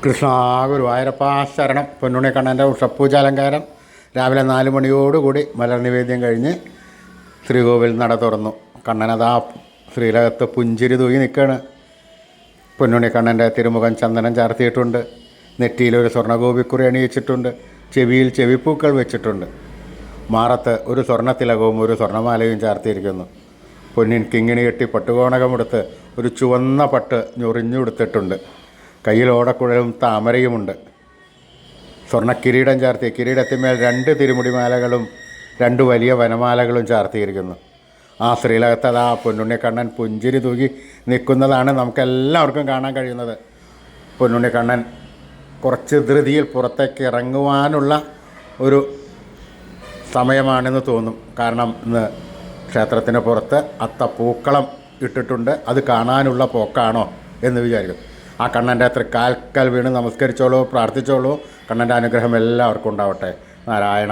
കൃഷ്ണ ഗുരുവായൂരപ്പ ശരണം. പൊന്നുണ്ണി കണ്ണൻ്റെ ഉഷപ്പൂജാലങ്കാരം രാവിലെ 4 മണിയോടുകൂടി മലർനിവേദ്യം കഴിഞ്ഞ് ശ്രീകോവിൽ നട തുറന്നു. കണ്ണനതാ ശ്രീലകത്ത് പുഞ്ചിരി തൂങ്ങി നിൽക്കുകയാണ്. പൊന്നുണ്ണി കണ്ണൻ്റെ തിരുമുഖം ചന്ദനം ചാർത്തിയിട്ടുണ്ട്. നെറ്റിയിലൊരു സ്വർണ്ണഗോപിക്കുറി അണിയിച്ചിട്ടുണ്ട്. ചെവിയിൽ ചെവിപ്പൂക്കൾ വെച്ചിട്ടുണ്ട്. മാറത്ത് ഒരു സ്വർണ്ണത്തിലകവും ഒരു സ്വർണ്ണമാലയും ചാർത്തിയിരിക്കുന്നു. പൊന്നിൻ കിങ്ങിണി കെട്ടി പട്ടുകോണകമെടുത്ത് ഒരു ചുവന്ന പട്ട് ഞൊറിഞ്ഞുടുത്തിട്ടുണ്ട്. കയ്യിൽ ഓടക്കുഴലും താമരയുമുണ്ട്. സ്വർണ്ണക്കിരീടം ചാർത്തി കിരീടത്തിന്മേൽ 2 തിരുമുടിമാലകളും 2 വലിയ വനമാലകളും ചാർത്തിയിരിക്കുന്നു. ആ ശ്രീലകത്ത് ആ പൊന്നുണ്ണിക്കണ്ണൻ പുഞ്ചിരി തൂകി നിൽക്കുന്നതാണ് നമുക്കെല്ലാവർക്കും കാണാൻ കഴിയുന്നത്. പൊന്നുണ്ണിക്കണ്ണൻ കുറച്ച് ധൃതിയിൽ പുറത്തേക്ക് ഇറങ്ങുവാനുള്ള ഒരു സമയമാണെന്ന് തോന്നും. കാരണം ഇന്ന് ക്ഷേത്രത്തിന് പുറത്ത് അത്തപ്പൂക്കളം ഇട്ടിട്ടുണ്ട്. അത് കാണാനുള്ള പോക്കാണോ എന്ന് വിചാരിക്കും. ആ കണ്ണൻ്റെ തൃക്കാൽക്കൽ വീണ് നമസ്കരിച്ചോളൂ, പ്രാർത്ഥിച്ചോളൂ. കണ്ണൻ്റെ അനുഗ്രഹം എല്ലാവർക്കും ഉണ്ടാവട്ടെ. നാരായണ.